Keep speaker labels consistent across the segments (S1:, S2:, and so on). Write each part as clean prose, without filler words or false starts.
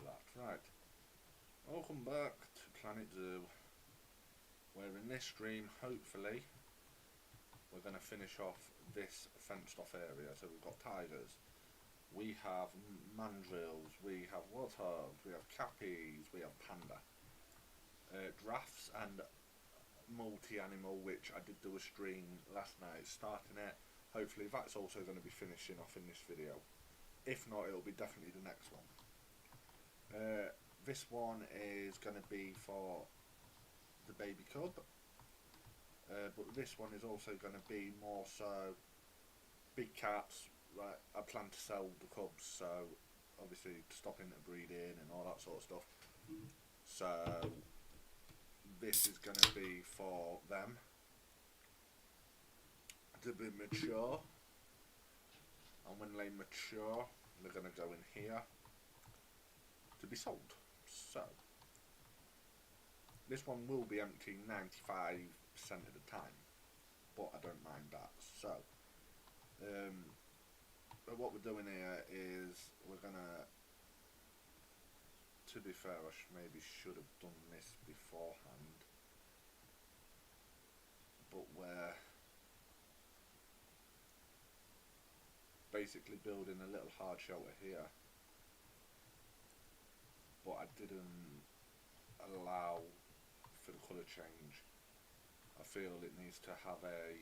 S1: that. Right. Welcome back to Planet Zoo. Where in this stream, hopefully, we're going to finish off this fenced off area. So we've got tigers, we have mandrills, we have warthogs, we have cappies, we have panda. Giraffes and multi-animal, which I did do a stream last night starting it. Hopefully that's also going to be finishing off in this video. If not, it'll be definitely the next one. This one is going to be for the baby cub, but this one is also going to be more so big cats. Right, I plan to sell the cubs, so obviously stopping the breeding and all that sort of stuff. So this is going to be for them to be mature, and when they mature, they're going to go in here to be sold. So this one will be empty 95% of the time, but I don't mind that. So what we're doing here is we're gonna, to be fair, I maybe should have done this beforehand, but we're basically building a little hard shelter here, but I didn't allow for the colour change. I feel it needs to have a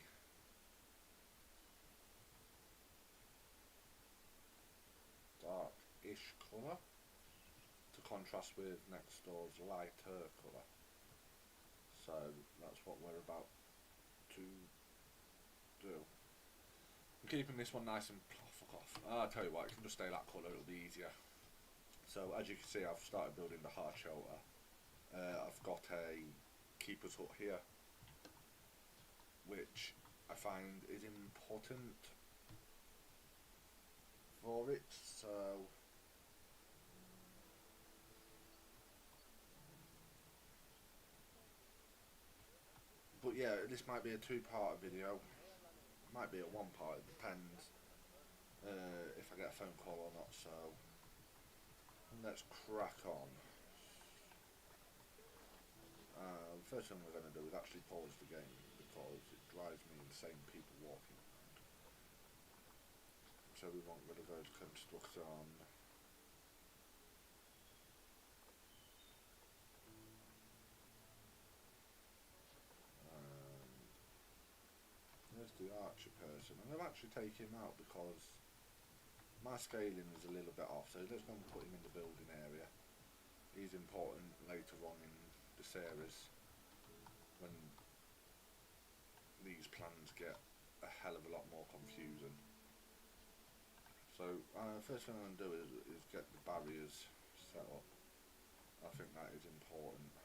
S1: dark-ish colour to contrast with next door's lighter colour. So that's what we're about to do. I'm keeping this one nice and fuck off. I'll tell you what, it can just stay that colour, it'll be easier. So as you can see, I've started building the hard shelter. I've got a keeper's hut here, which I find is important for it. So but yeah, this might be a two-part video, might be a one-part, it depends if I get a phone call or not. So let's crack on. The first thing we're going to do is actually pause the game, because it drives me insane people walking around. So we want rid of those constructs on. There's the archer person. I'm going to actually take him out because my scaling is a little bit off, so let's go and put him in the building area. He's important later on in the series when these plans get a hell of a lot more confusing. So first thing I'm going to do is get the barriers set up. I think that is important.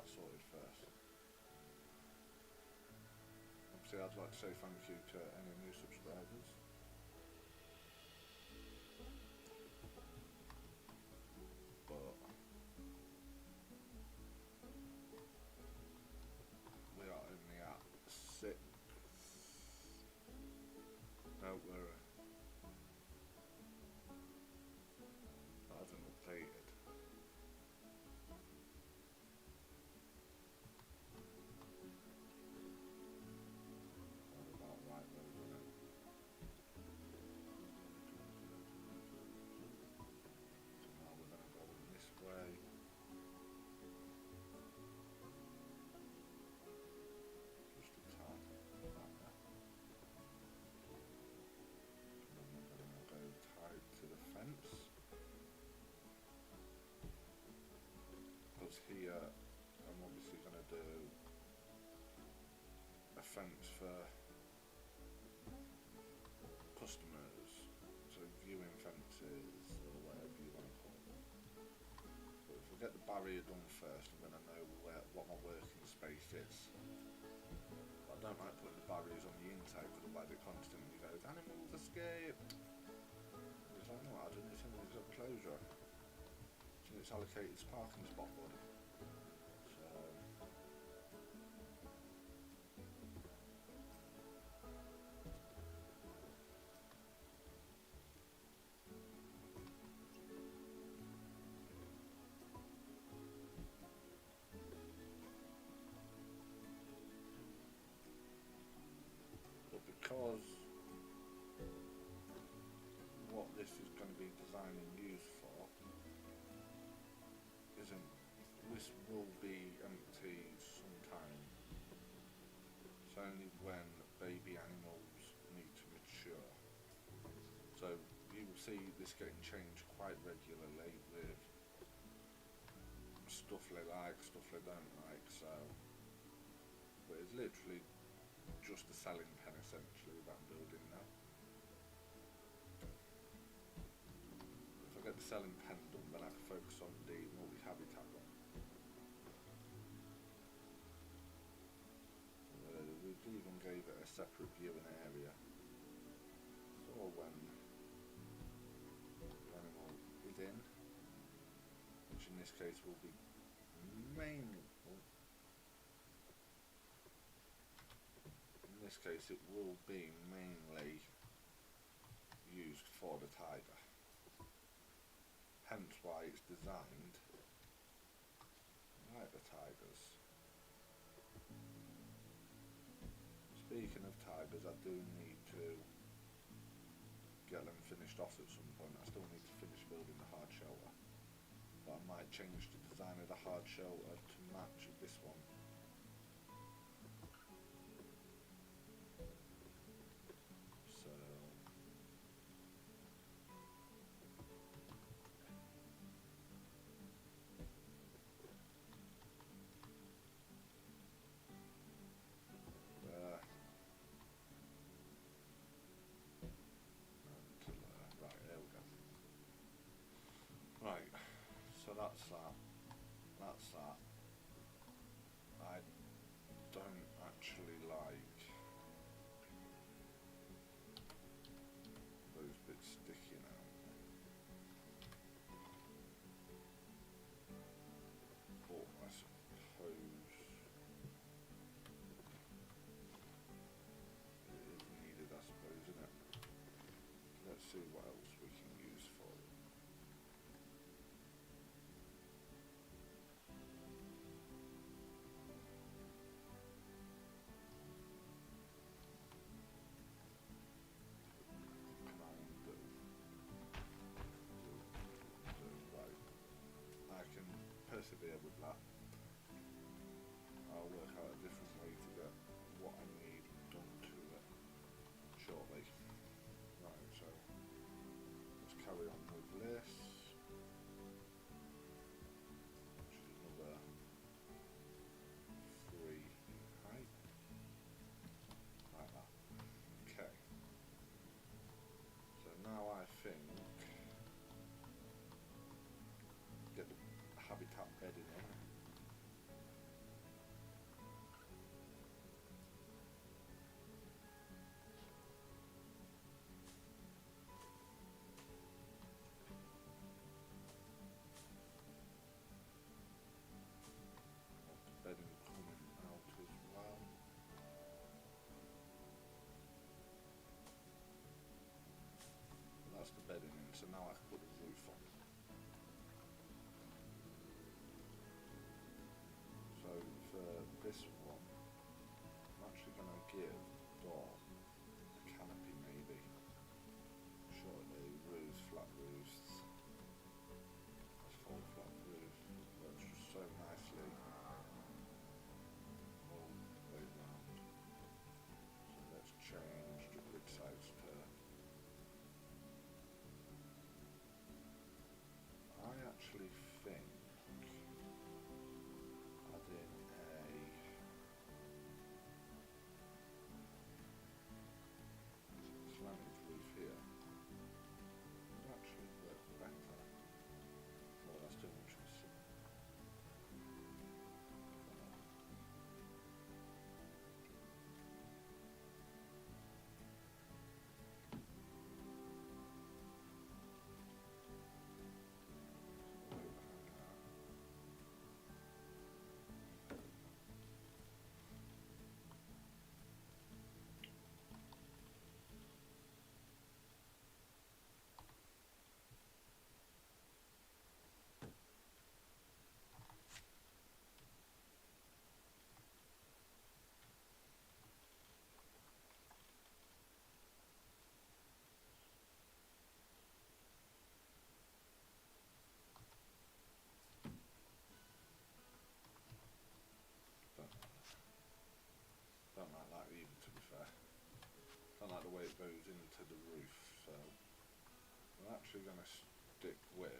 S1: Sorted first. Obviously, I'd like to say thank you to any new subscribers. But we are only at 6. No, that hasn't updated. Here I'm obviously going to do a fence for customers, so viewing fences or whatever you want to call them. But if we get the barrier done first, I'm going to know what my working space is. I don't like putting the barriers on the inside, because otherwise it constantly goes, animals escape. Because I know what I did, it's in its enclosure. It's in its allocated parking spot, bud. So... But because what this is going to be designed and used for isn't, this will be empty sometime. It's only when baby animals need to mature. So you will see this getting changed quite regularly with stuff they like, stuff they don't like. So, but it's literally just a selling pen essentially that I'm building now. If I get the selling pen done, then I can focus on the multi-habitat one. We've even gave it a separate viewing area. So when the animal is in, which in this case will be mainly, in this case it will be mainly used for the tiger. Hence why it's designed like the tigers. Speaking of tigers, I do need to get them finished off at some point. I still need to finish building the hard shelter, but I might change the design of the hard shelter to match this one. So there. Right, there we go. Right, so that's that. That's that. I don't actually like those bits sticking out. But I suppose it is needed, I suppose, isn't it? Let's see what else we can use for it. Right. I can persevere with that. I'll work out a different way to get what I need done to it shortly. Right, so let's carry on with this, which is another 3 in height, like that. Okay. So now I think get the habitat bedding in. Bedding coming out as well. That's the bedding in, so now I can put the roof on. So for this one, I'm actually going to give the door a canopy maybe. Shortly, roofs, flat roofs. That's full flat roof. Works just so nicely all the way round. So let's change the grid size to goes into the roof, so we're actually going to stick with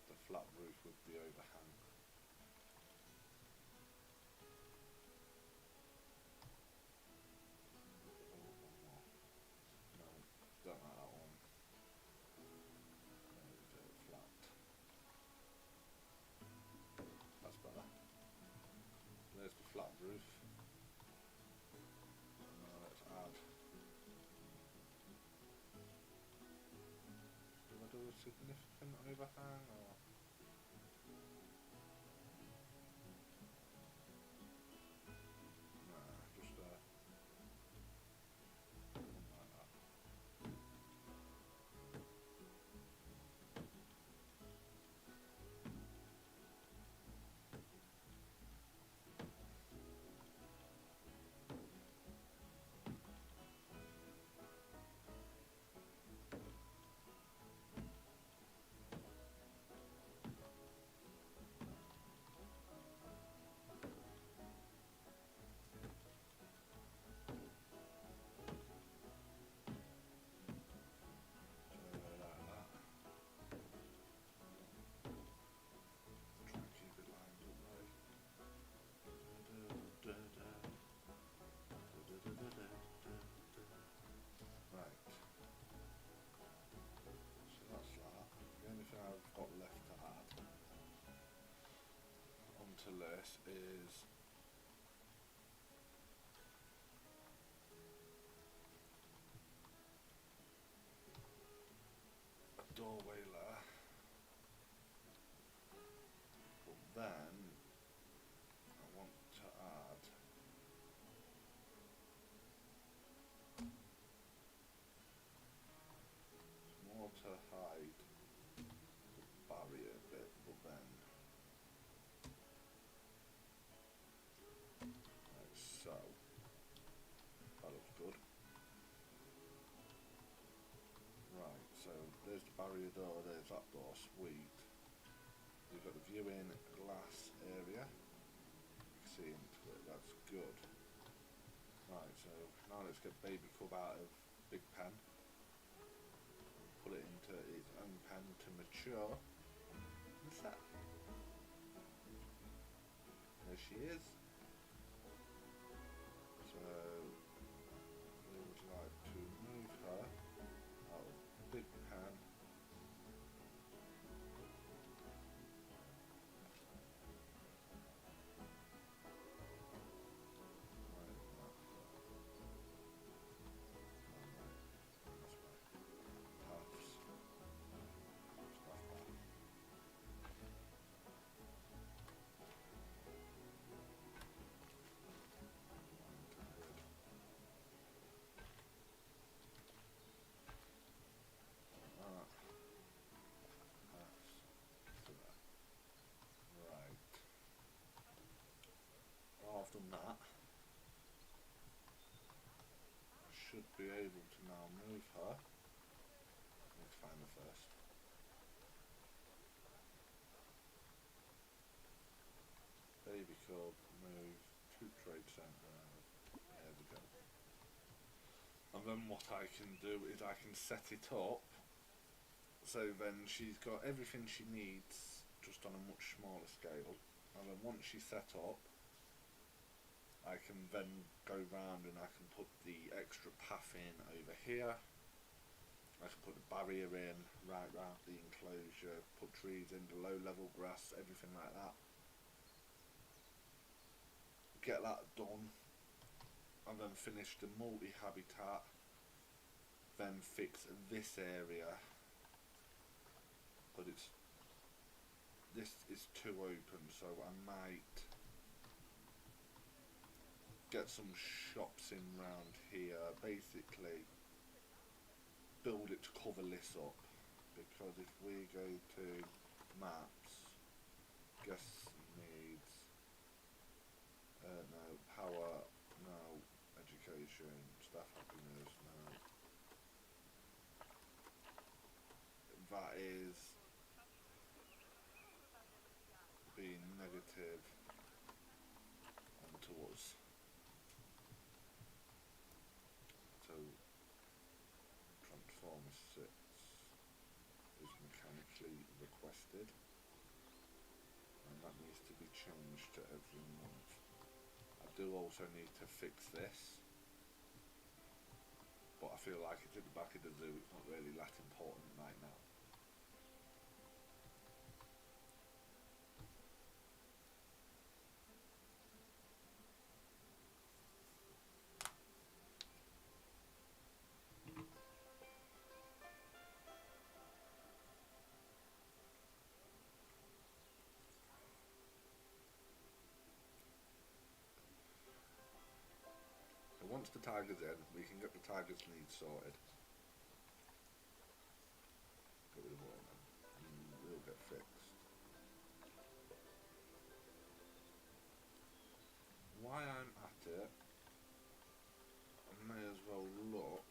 S1: the flat roof with the overhang. No, don't like that one. There we go, flat. That's better. There's the flat roof. Now let's add. Do I do a significant overhang or? Nah, just like that. Try and keep it lined up right. Right. So that's that. The only thing I've got left to add onto this is a doorway there, but then I want to add more to hide the barrier bit, but then like so. That looks good. Right, so there's the barrier door, there's that door, sweet. You've got the viewing glass area. You can see into it, that's good. Right, so now let's get baby cub out of big pen. Put it into its own pen to mature. And set. There she is. So we would like to move her out of big pen. I've done that, I should be able to now move her. Let's find her first. Baby cub, move to trade centre. There we go. And then what I can do is I can set it up so then she's got everything she needs just on a much smaller scale. And then once she's set up, I can then go round and I can put the extra path in over here. I can put the barrier in right round the enclosure, put trees in, the low level grass, everything like that. Get that done, and then finish the multi-habitat, then fix this area, but this is too open, so I might get some shops in round here, basically build it to cover this up, because if we go to maps, guest needs, no, power, no, education, staff happiness, no, that is being active onto us. So transformer 6 is mechanically requested, and that needs to be changed to every month. I do also need to fix this, but I feel like it's at the back of the zoo, it's not really that important right now. So once the tiger's in, we can get the tiger's needs sorted. Get rid of all of them, and we'll get fixed. While I'm at it, I may as well look.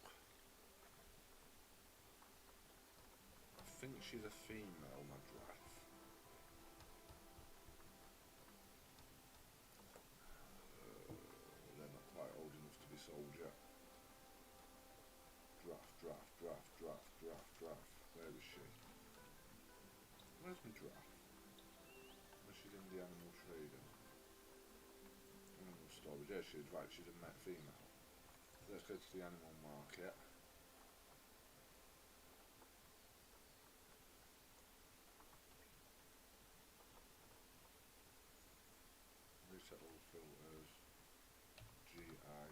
S1: I think she's a female, my giraffe. They're not quite old enough to be sold yet. Giraffe. Where is she? Where's my giraffe? Where's she's in the animal trading? Animal storage. There she is, right, she's a female. So let's go to the animal market. Reset all filters. GI.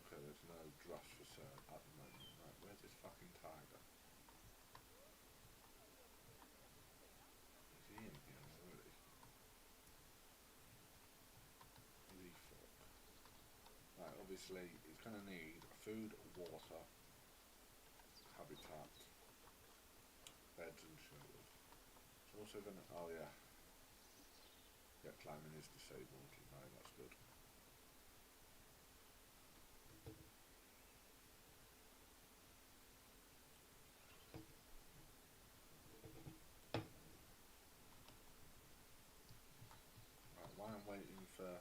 S1: Okay, there's no giraffes for sale at the moment. Right, where's this fucking tiger? Is he in here already? Is he fuck? Right, obviously he's going to need food, water, habitat, beds and shelters. It's also going to, oh yeah. Yeah, climbing is disabled. Right, that's good. Right, while I'm waiting for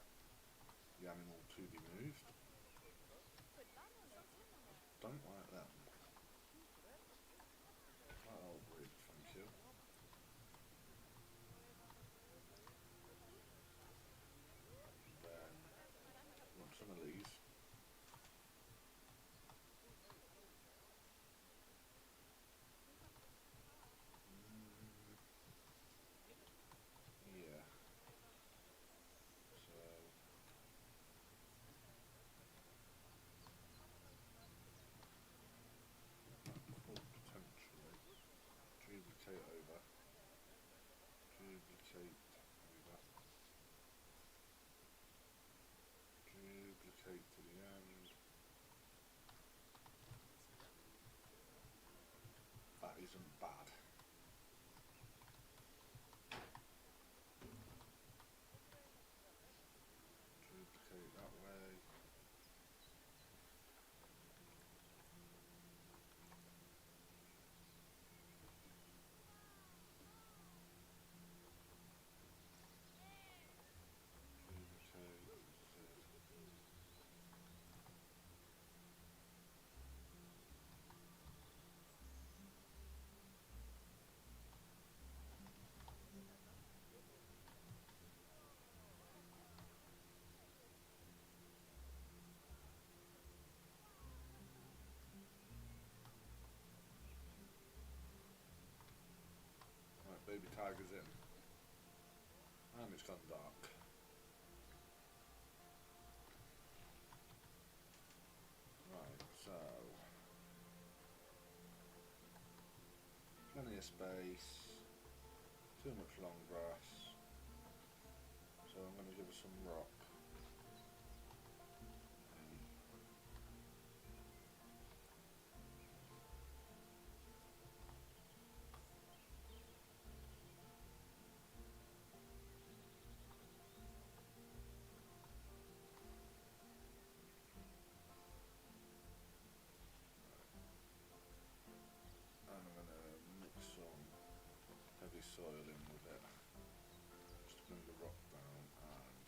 S1: the animal to be moved, I don't like them. Quite old breed, thank you. Then want some of these. Yeah. So that could potentially duplicate over. Duplicate to the end. That isn't bad. Duplicate that way. Right, baby tiger's in. And it's gone dark. Right, so plenty of space, too much long grass, so I'm going to give her some rock. soil in with it. Just to bring the rock down and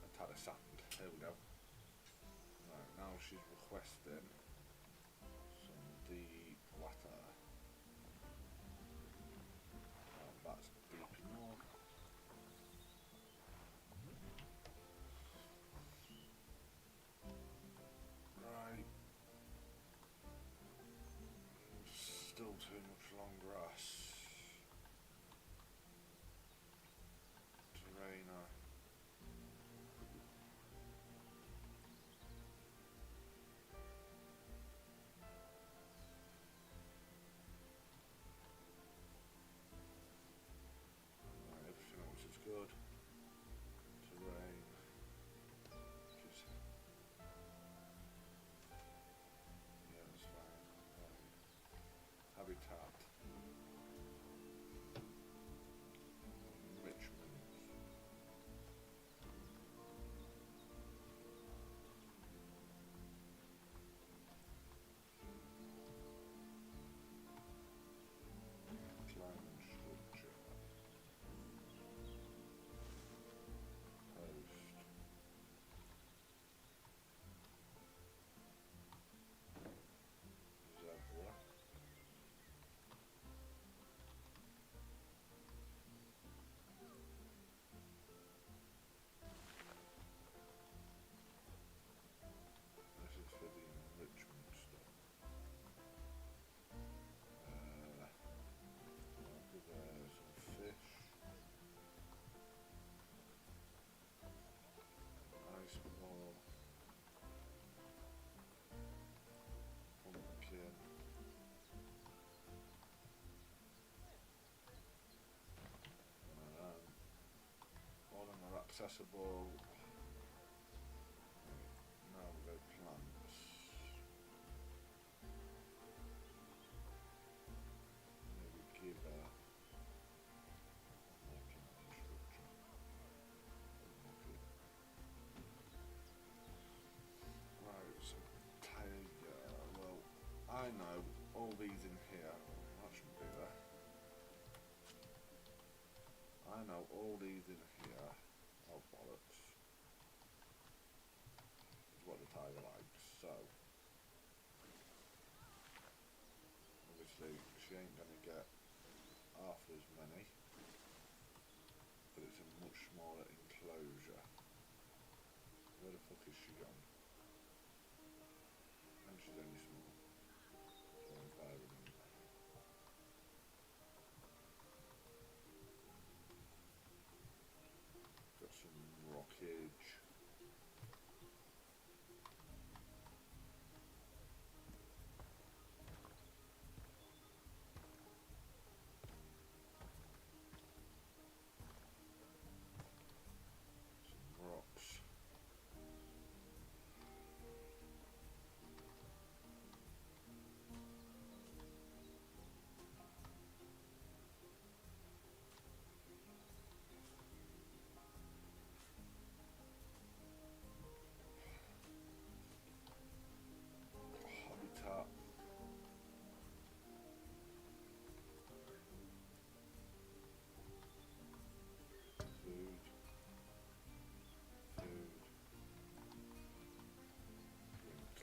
S1: a tad of sand. There we go. Right, now she's requesting some deep water. Oh, that's deep enough. Right. Still too much long grass. Terrainer. Right, everything else is good. Terrain. Just, yeah, that's fine. Right. Habitat. Enrichment. Climate structure. Host. Zebra. This is for the enrichment stuff. There's some fish. Ice ball. Pumpkin. All of them are accessible. Now we go plants. Maybe give a climate structure. Right, so tiger. Well, I know all these in here. That shouldn't be there. I know all these in here. Oh bollocks. Is what the tiger likes. So obviously she ain't gonna get half as many, but it's a much smaller enclosure. Where the fuck is she gone? And she's only small. So environment. Got some rockage. Some rocks. Habitat. Food. Food. Drink.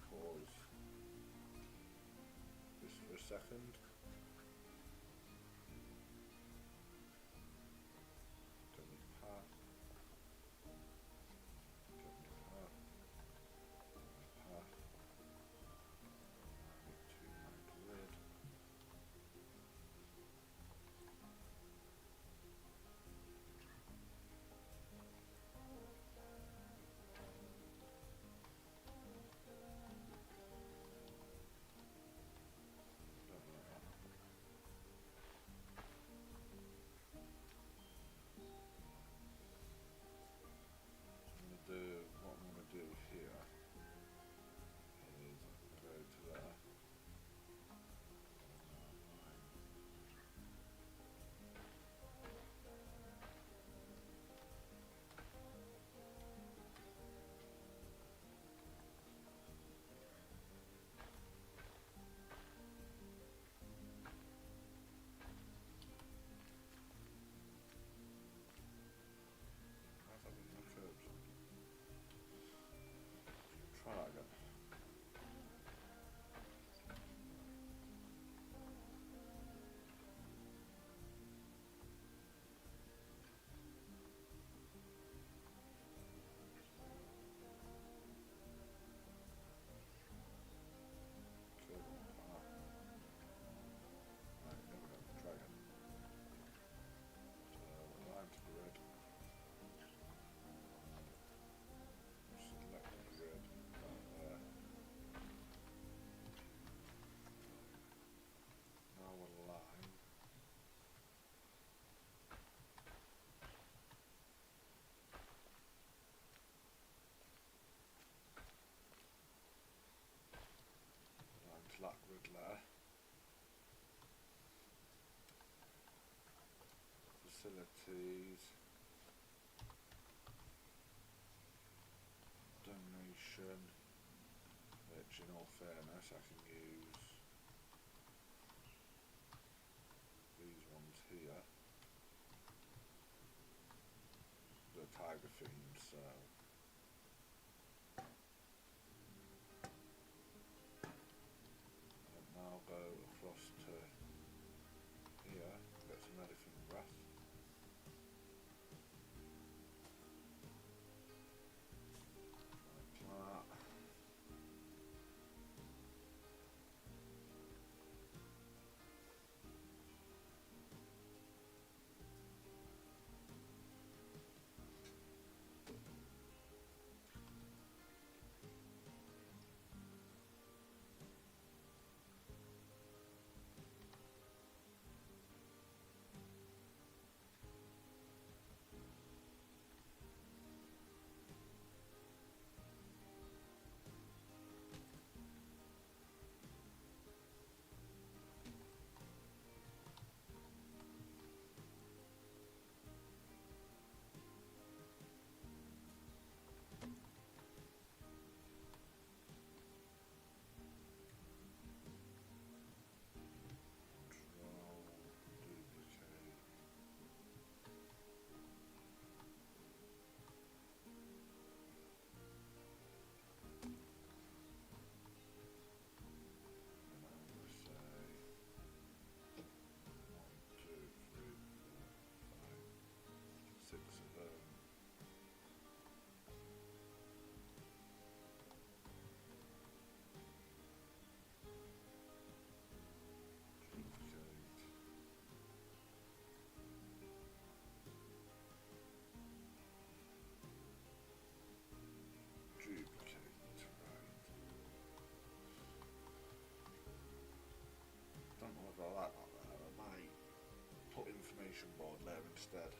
S1: Pause. Just for a second. Get me path. Get me path. Path. To my grid. flat grid layer. Facilities. Donation. Which in all fairness I can use these ones here. The tiger themed, so I'll now go across to here, get some elephant grass. Like that. Don't know if I like that there. I might put information board there instead.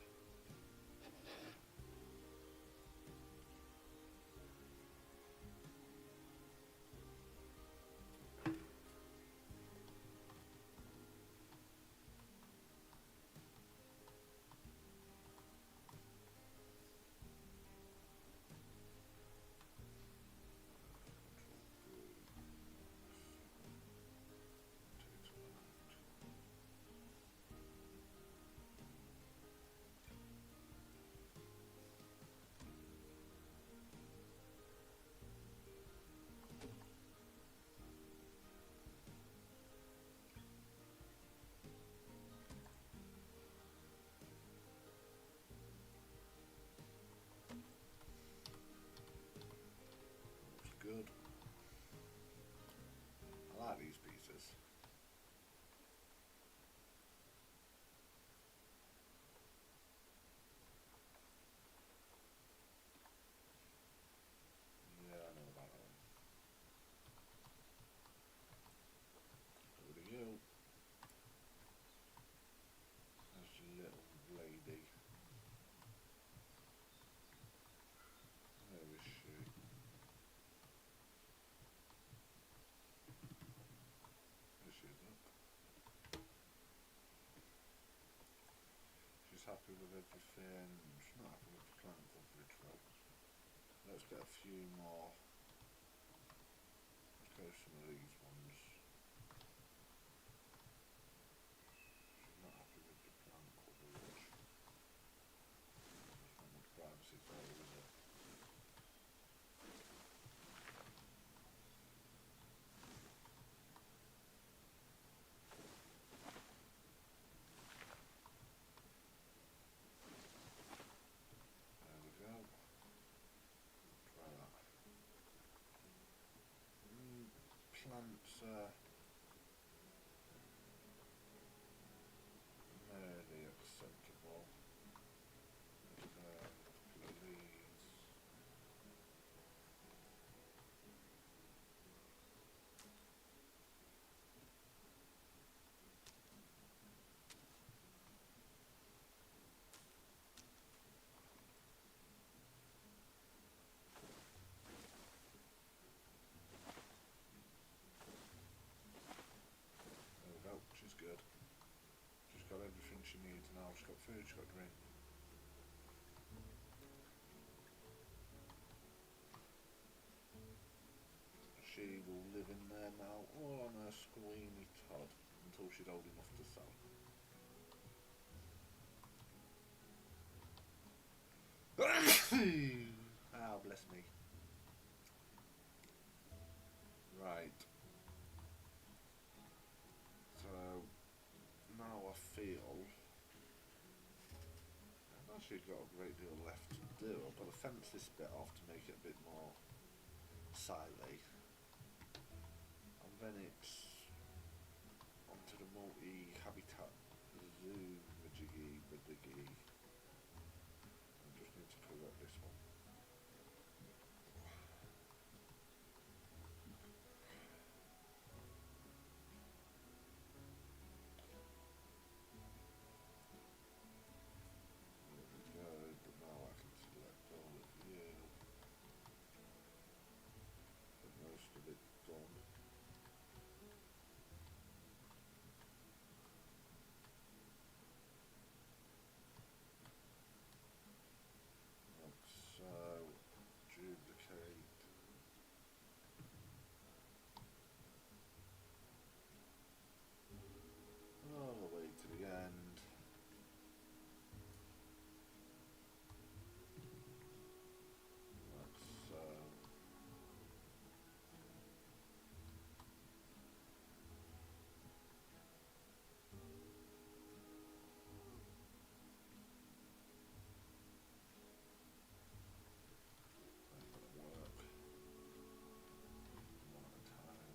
S1: Good. I like these pieces. Yeah, I know about that one. Over to you. There's your little lady. Where is she? There she is, look. She's happy with everything. She's not happy with the plant coverage though. Let's get a few more. Let's go some of these ones. She's not happy with the plant coverage. There's not much privacy for her, is it? There we go. Try that. Plant food, she's got drink. She will live in there now, all on her squeamy Todd, until she's old enough to sell. Ah, bless me. Right. So, now I feel I've actually got a great deal left to do. I've got to fence this bit off to make it a bit more siley. And then it's onto the multi-habitat zoo majiggy badiggy. I just need to correct this one. There we go, but now I can select all of you. Get most of it done. Like so, duplicate. All the way to the end. Like so. Ain't gonna work. One at a time.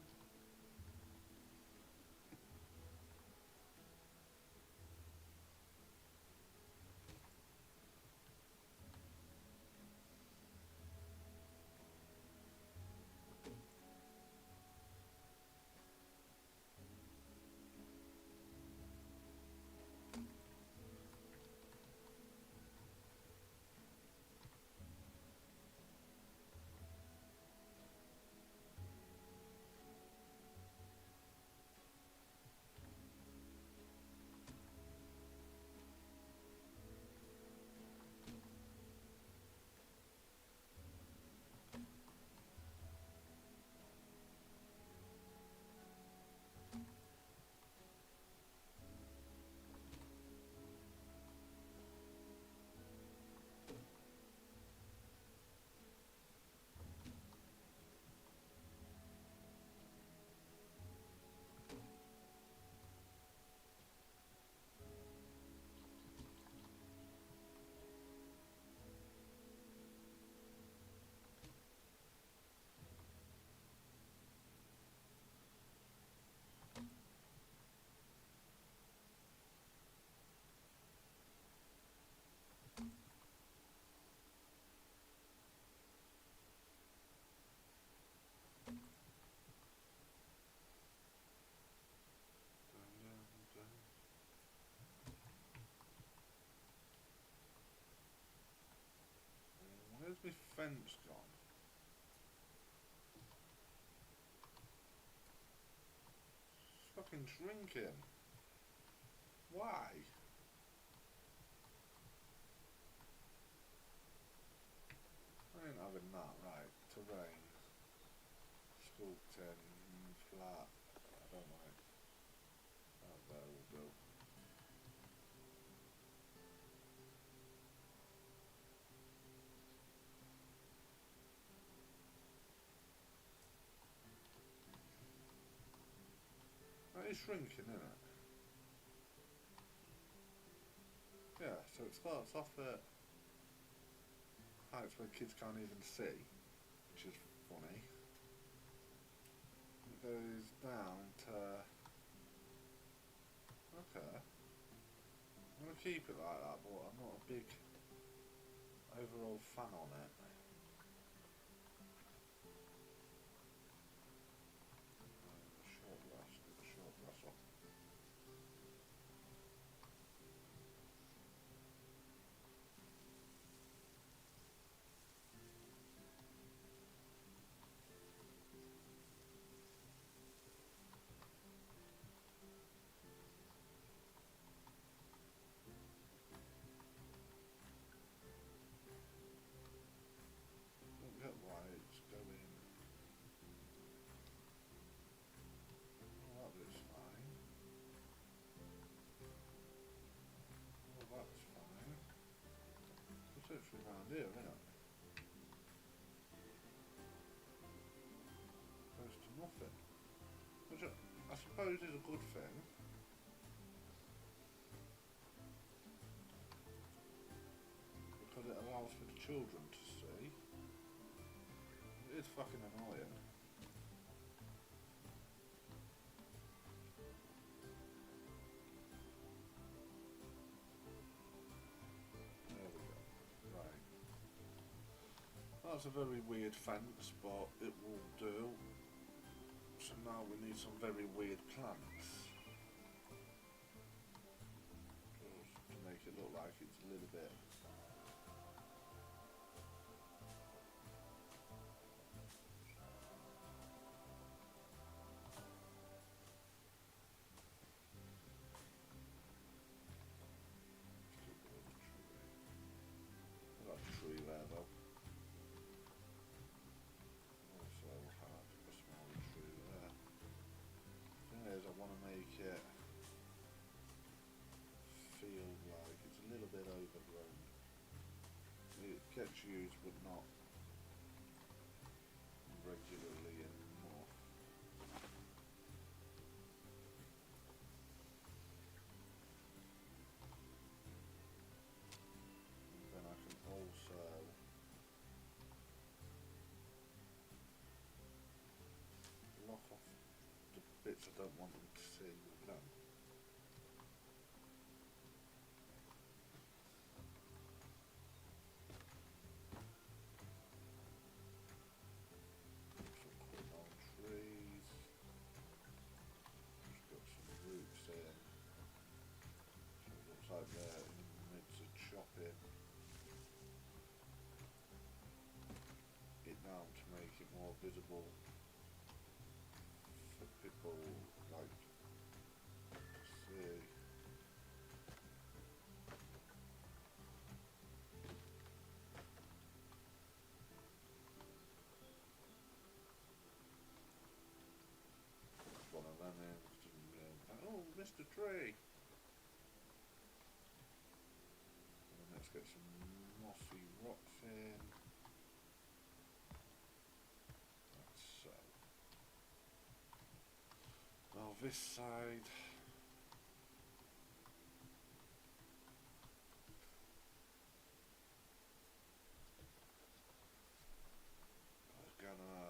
S1: Where's my fence gone? It's fucking shrinking. Why? I ain't having that. Right, terrain. Sculpting, flat. I don't like that. There will do. That is shrinking, isn't it? Yeah, so it starts off at heights where kids can't even see, which is funny. It goes down to... Okay. I'm going to keep it like that, but I'm not a big overall fan on it. Short grass, get the short grass off. here, isn't it? Close to nothing. Which I suppose is a good thing. Because it allows for the children to see. It is fucking annoying. There we go. Right. That's a very weird fence, but it will do. So now we need some very weird plants. Just to make it look like it's a little bit. I got a tree there though. Also have a small tree there. Thing is, I want to make it feel like it's a little bit overgrown. It gets used but not regularly enough. And then I can also lock off the bits I don't want them to see with them. Trees. Just got some roots in. So it looks like they're in the midst of chopping it down to make it more visible for people like to see. One of them in. Oh, Mr. Tree! And then let's get some mossy rocks in. Like so. Now this side. I was gonna.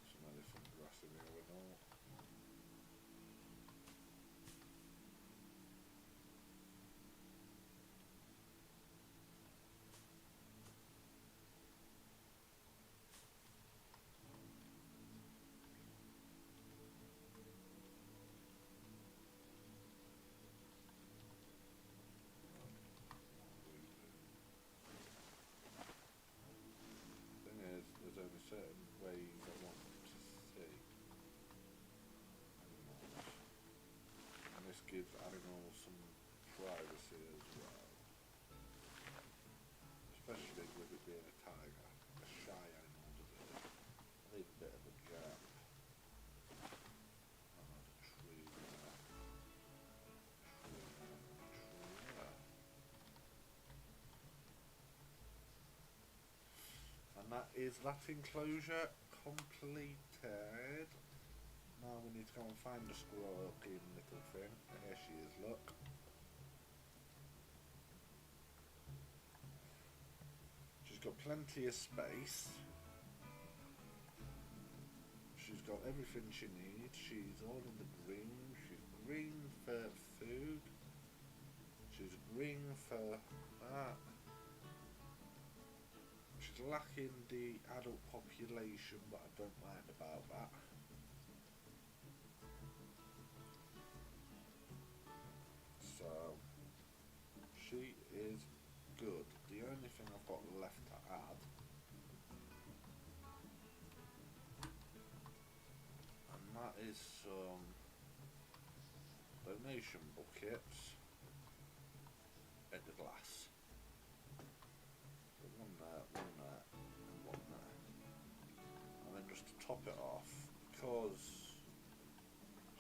S1: Some elephant grass in here and all. Thing is, there's only certain ways I want them to see animals. And this gives animals some privacy as well. Especially with it being a tiger. A shy animal does it. I need a bit of a gap. Another tree there. Tree there. Tree there. And that is that enclosure completed. Now we need to go and find the squirrel looking little thing. Here she is, look. She's got plenty of space. She's got everything she needs. She's all in the green. She's green for food. She's green for that. She's lacking the adult population, but I don't mind about that. So she is good. The only thing I've got is some donation buckets at the glass. So one there, and one there. And then just to top it off, because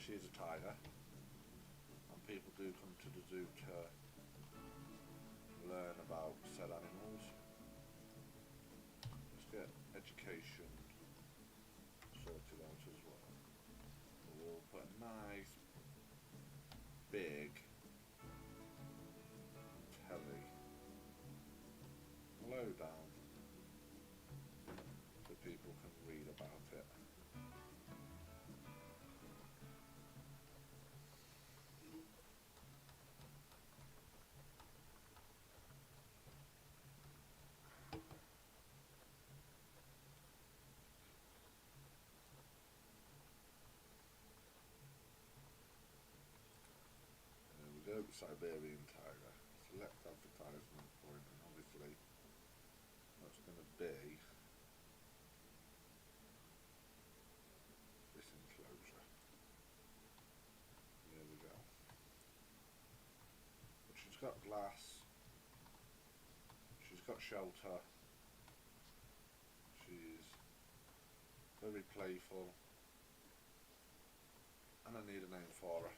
S1: she's a tiger, and people do come to the zoo to learn about said animals, let's get education sorted out as well. We'll put a nice big telly low down so people can read about it. There we go, Siberian tiger. Select advertisement point, and obviously that's going to be this enclosure. There we go. But she's got glass, she's got shelter, she's very playful, and I need a name for her.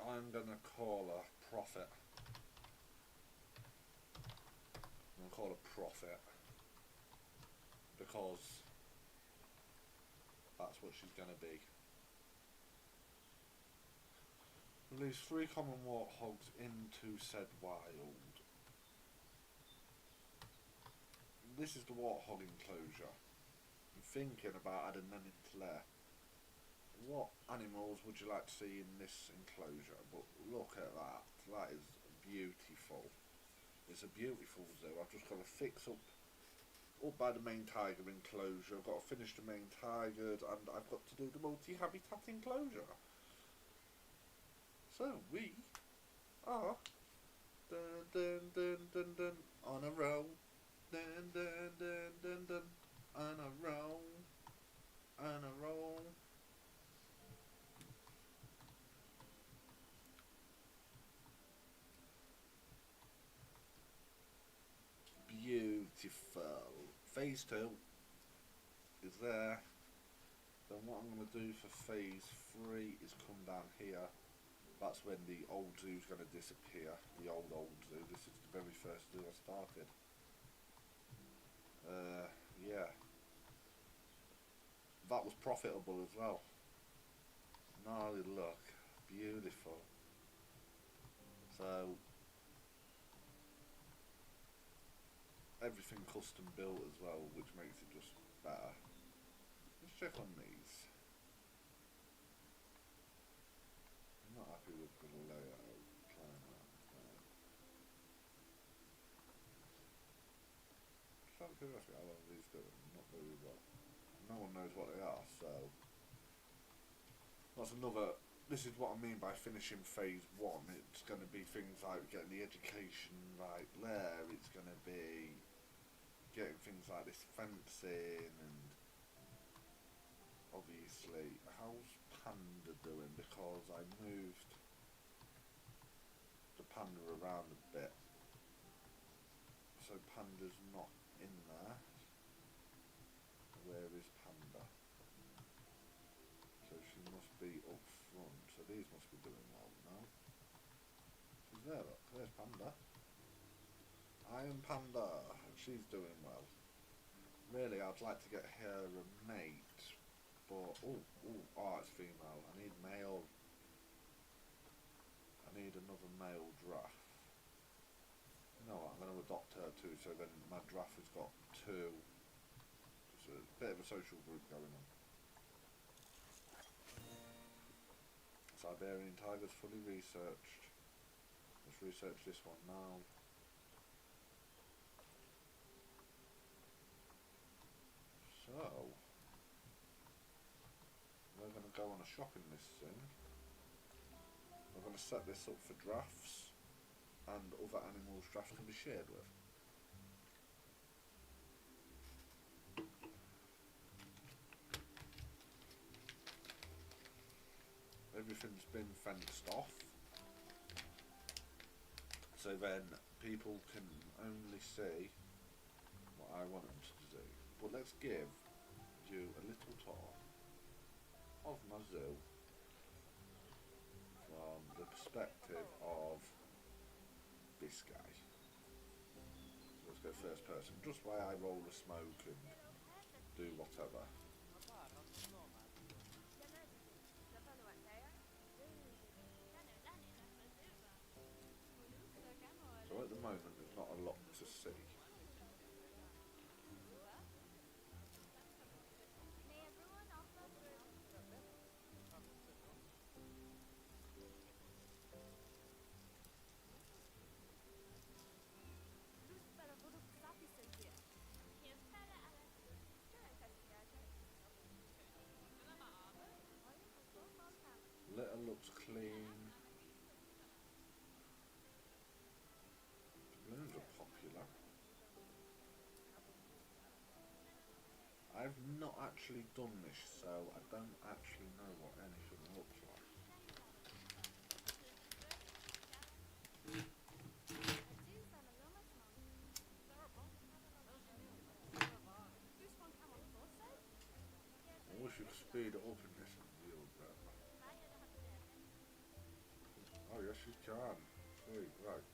S1: I'm going to call her Prophet. I'm going to call her Prophet because that's what she's going to be. Release 3 common warthogs into said wild. This is the warthog enclosure. I'm thinking about adding them into there. What animals would you like to see in this enclosure? But look at that. That is beautiful. It's a beautiful zoo. I've just got to fix up by the main tiger enclosure. I've got to finish the main tigers, and I've got to do the multi-habitat enclosure. So we are dun dun dun dun dun on a roll. Dun dun dun dun dun on a roll. On a roll. Beautiful. Phase 2 is there. Then what I'm going to do for phase 3 is come down here. That's when the old zoo's going to disappear. The old zoo. This is the very first zoo I started. Yeah. That was profitable as well. Gnarly look. Beautiful. So everything custom built as well, which makes it just better. Let's check on these. I'm not happy with the layout. Just out of curiosity, how long are these doing? Not very well. No one knows what they are, so that's another. This is what I mean by finishing phase 1. It's going to be things like getting the education right there. It's going to be getting things like this fencing, and obviously, how's Panda doing? Because I moved the Panda around a bit, so Panda's not in there. Where is Panda? So she must be up front, so these must be doing well now. She's there, look, there's Panda. I am Panda, she's doing well. Really, I'd like to get her a mate, but, oh, it's female. I need male. I need another male giraffe. You know what, I'm going to adopt her too, so then my giraffe has got 2. It's a bit of a social group going on. Siberian tigers fully researched. Let's research this one now. So, we're going to go on a shopping list soon. We're going to set this up for drafts, and other animals drafts can be shared with. everything's been fenced off, so then people can only see what I want them to do. But let's give you a little tour of my zoo from the perspective of this guy. Let's go first person, just while I roll the smoke and do whatever. So at the moment there's not a lot to see. Litter looks clean. Balloons are popular. I've not actually done this, so I don't actually know what anything looks like. I wish you could speed it up in this video, but... Oh yes you can. Sweet, right.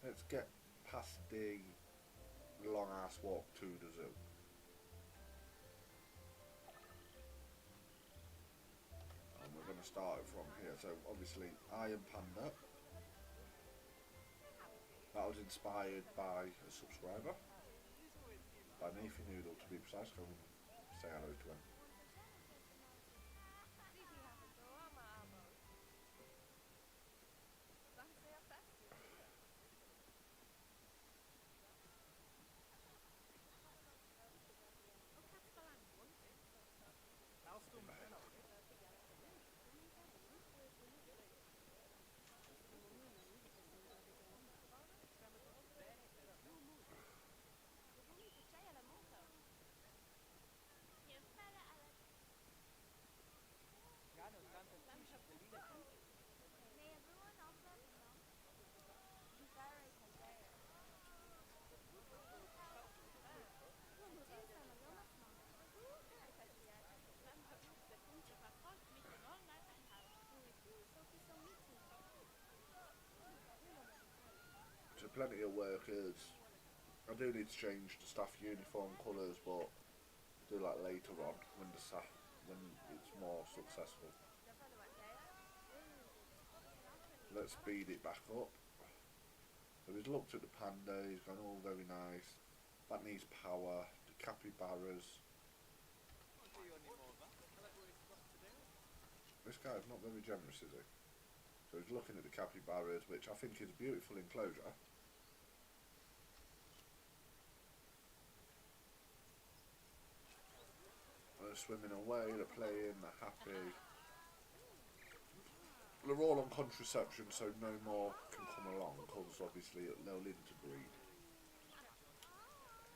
S1: Let's get past the long ass walk to the zoo. And we're going to start it from here. So obviously Iron Panda. That was inspired by a subscriber. By Nathan Noodle to be precise. Go and say hello to him. So plenty of workers. I do need to change the staff uniform colours, but I'll do that later on when when it's more successful. Let's speed it back up. So he's looked at the panda, he's gone, all very nice. That needs power. The capybaras. This guy's not very generous, is he? So he's looking at the capybaras, which I think is a beautiful enclosure. They're swimming away, they're playing, they're happy. They're all on contraception, so no more can come along, because obviously they'll interbreed.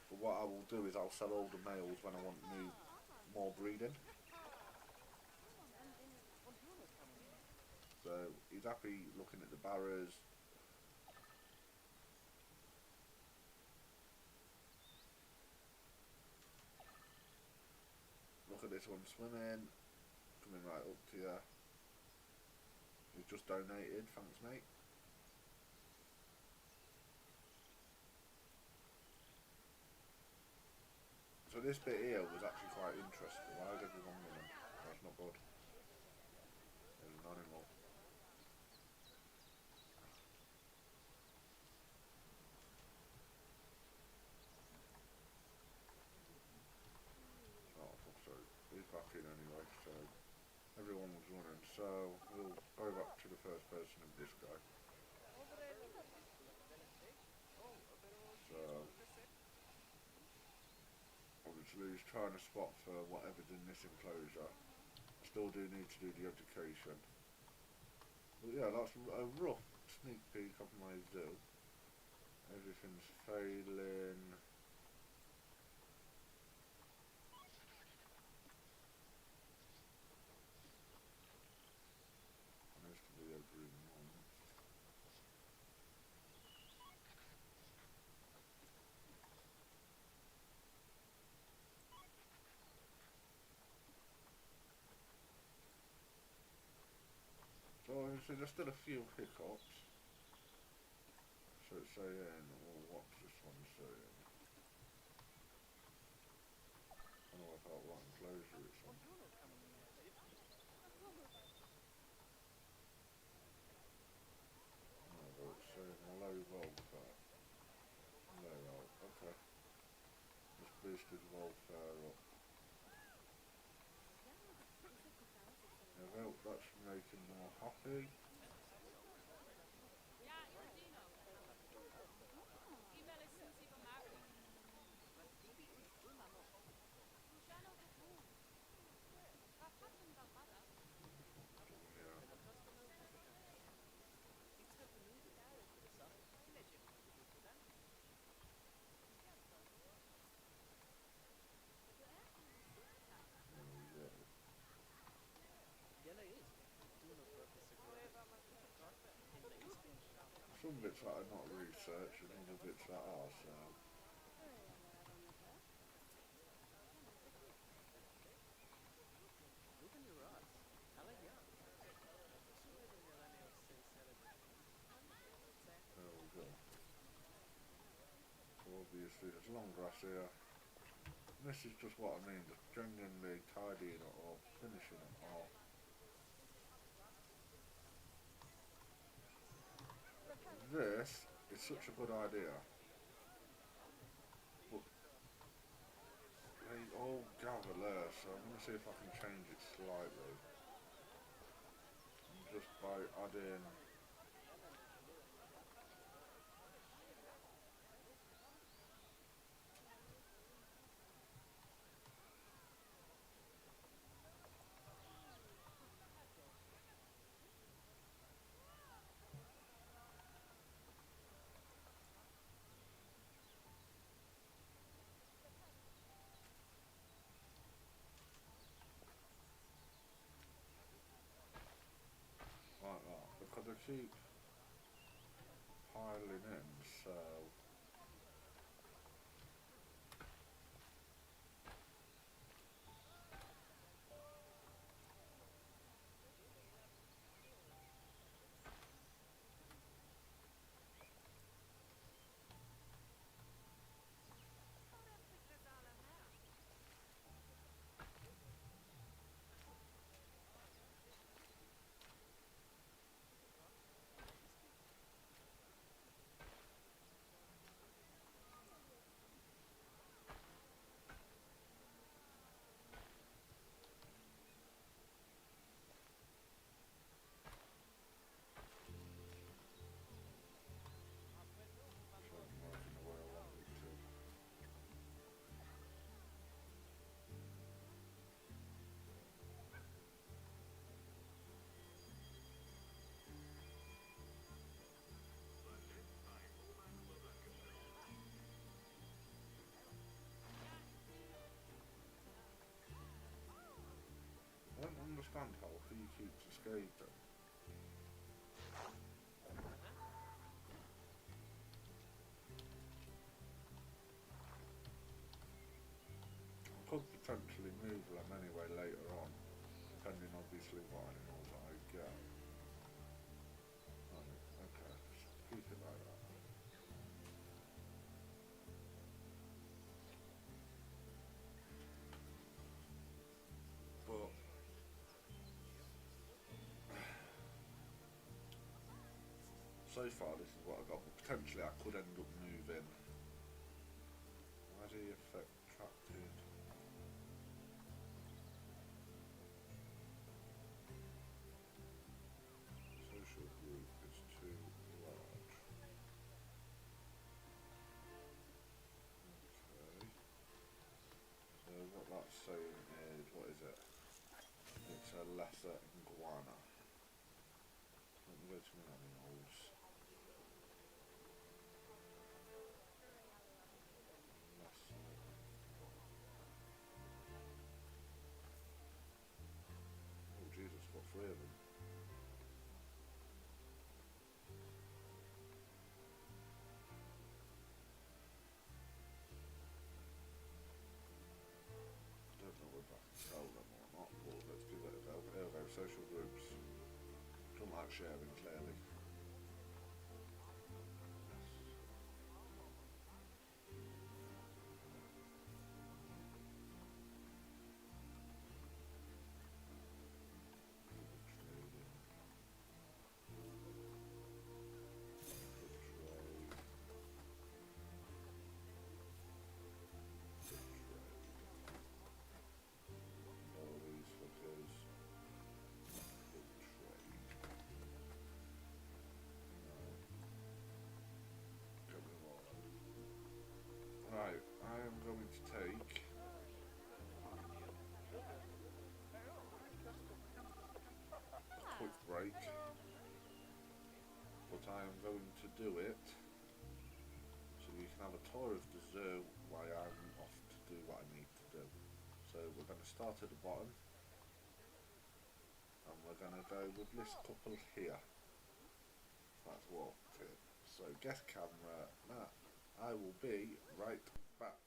S1: But what I will do is I'll sell all the males when I want more breeding. So he's happy looking at the barras. Look at this one swimming, coming right up to you. He's just donated, thanks mate. So this bit here was actually quite interesting. Why is everyone running? That's not good. There's an animal. Oh, so he's back in anyway, so everyone was running. So we'll go back to the first person of this guy. So obviously he's trying to spot for whatever's in this enclosure. Still do need to do the education. But yeah, that's a rough sneak peek of my zoo. Everything's failing. obviously there's still a few hiccups. So it's saying, well, what's this one saying? I don't know about what enclosure it's on. No, but it's saying low welfare. Layout, okay. Just boosted welfare up. Yeah, well, that's making more happy. Yeah. There we go. Some bits that are not researched and other bits that are, so. There we go. So obviously there's long grass here. And this is just what I mean, just genuinely tidying it up, finishing it off. This is such a good idea, but they all gather there, so I'm going to see if I can change it slightly. And just by adding like that, because I keep piling in, so it's working the way I want it to. I don't understand how he keeps escaping. I could potentially move them anyway later on, depending obviously what animals I get. Right, okay, just keep it like that. But so far this is what I got, but potentially I could end up moving. Why do you affect attracted? Social group is too large. Okay. So what that's saying is, what is it? It's a lesser iguana. Let me go to my animals. Lesser. Oh Jesus, got three of them. I don't know whether I can sell them or not, but let's give it a go. There we go, social groups. Don't like start sharing clearly. Right, I am going to take a quick break, but I am going to do it so you can have a tour of the zoo while I'm off to do what I need to do. So we're going to start at the bottom and we're going to go with this couple here. That's walked in. So guest camera, that I will be right back.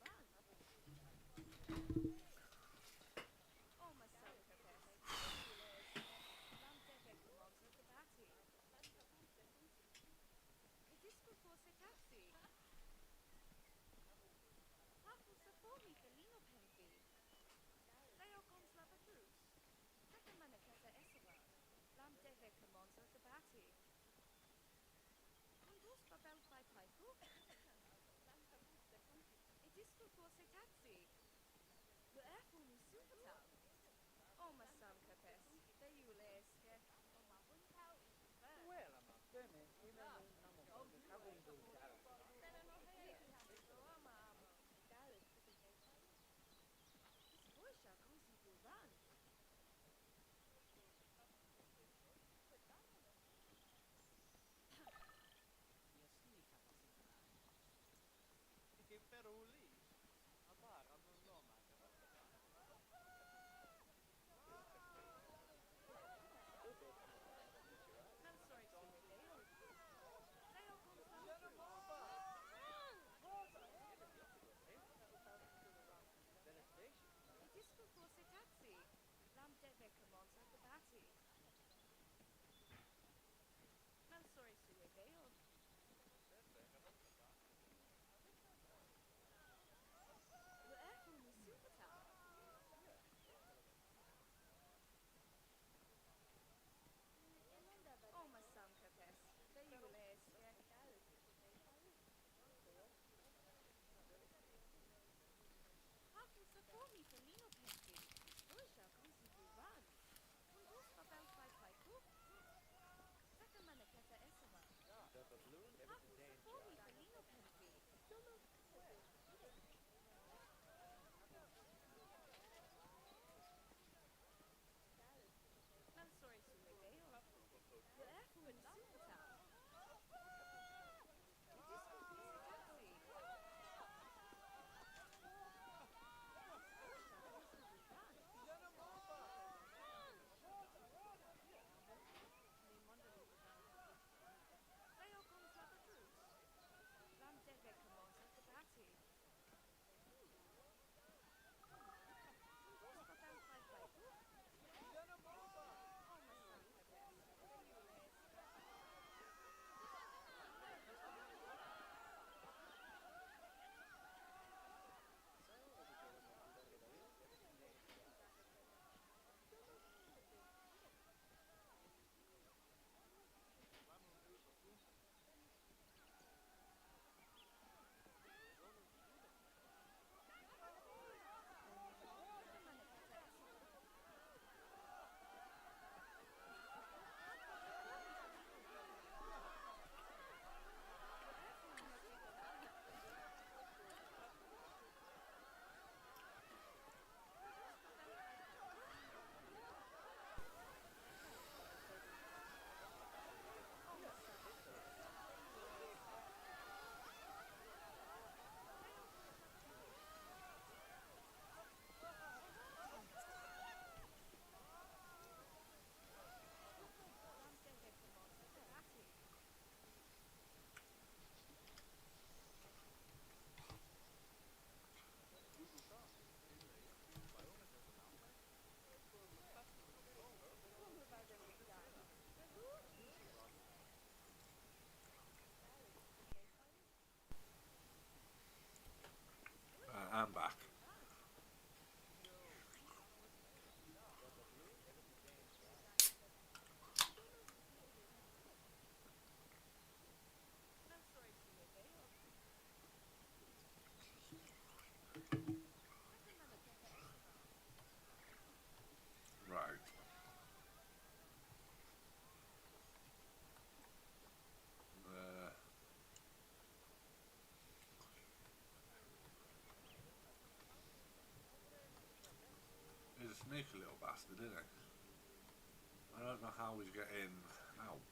S1: Sneaky little bastard, isn't he? I don't know how he's getting out.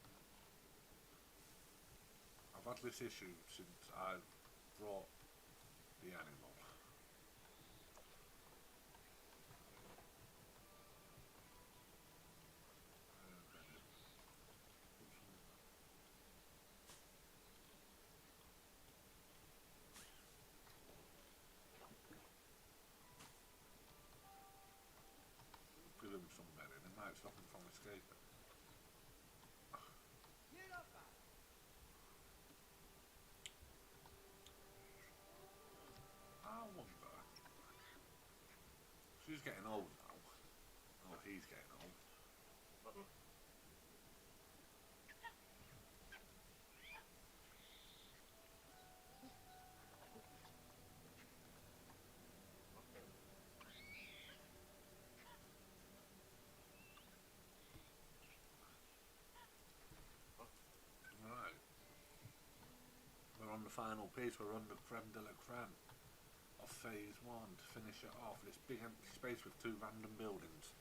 S1: I've had this issue since I brought the animal. Give him some bedding, it might stop him from escaping. I wonder. She's getting old now. Oh, he's getting old. Right. We're on the final piece, we're on the creme de la creme of phase 1 to finish it off. This big empty space with 2 random buildings.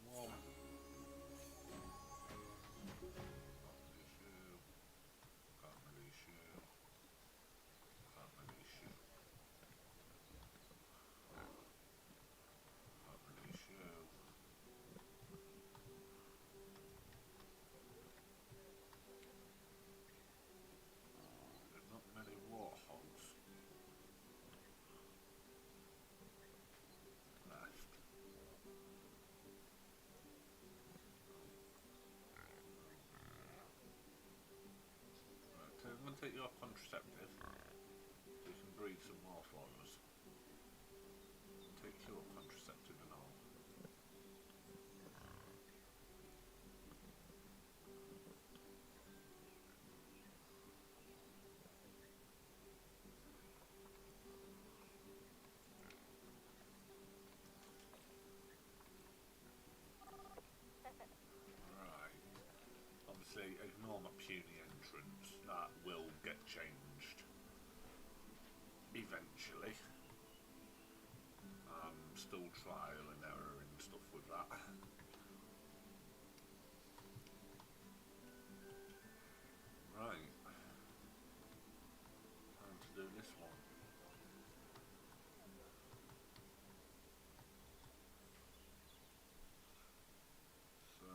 S1: One. Can't release you. Can't release you. Can't release you. Can't release you. There's not many warthogs left. Right, so I'm going to take your contraceptive so you can breed some more for us. Take your contraceptive and all. Right. Obviously, ignore my puny entrance. That will get changed eventually. Still trial and error and stuff with that. Right. Time to do this one. So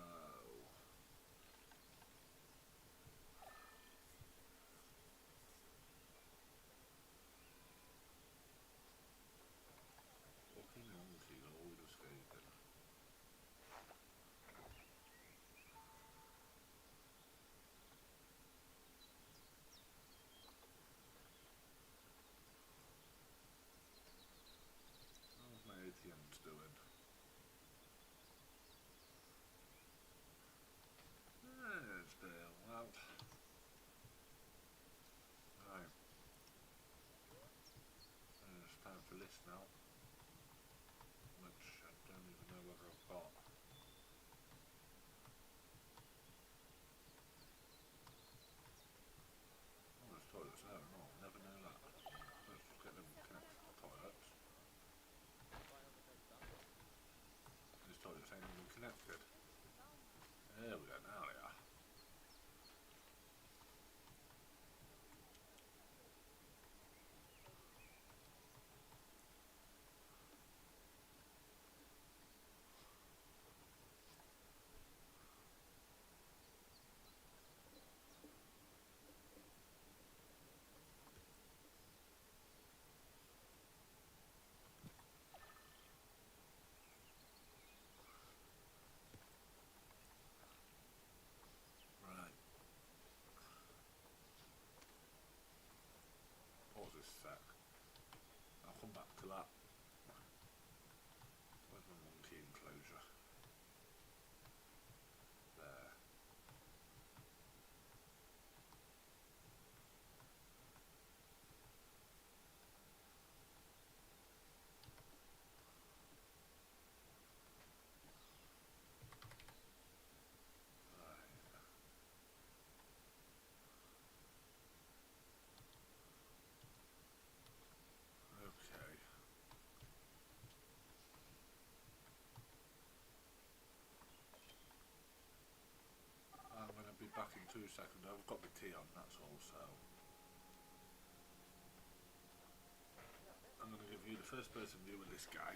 S1: fucking monkey, always back in 2 seconds. I've got my tea on, that's all, so I'm going to give you the first person view of this guy.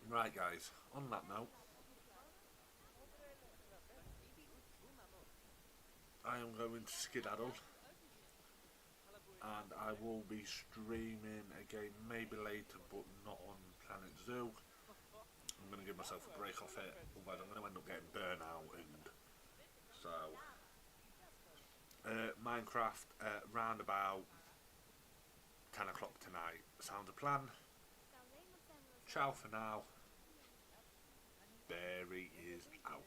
S1: Right guys, on that note, I am going to skedaddle and I will be streaming again maybe later but not on Planet Zoo. I'm going to give myself a break off it, otherwise I'm going to end up getting burnout. And so Minecraft round about 10 o'clock tonight sounds a plan. Ciao for now. Barry is out.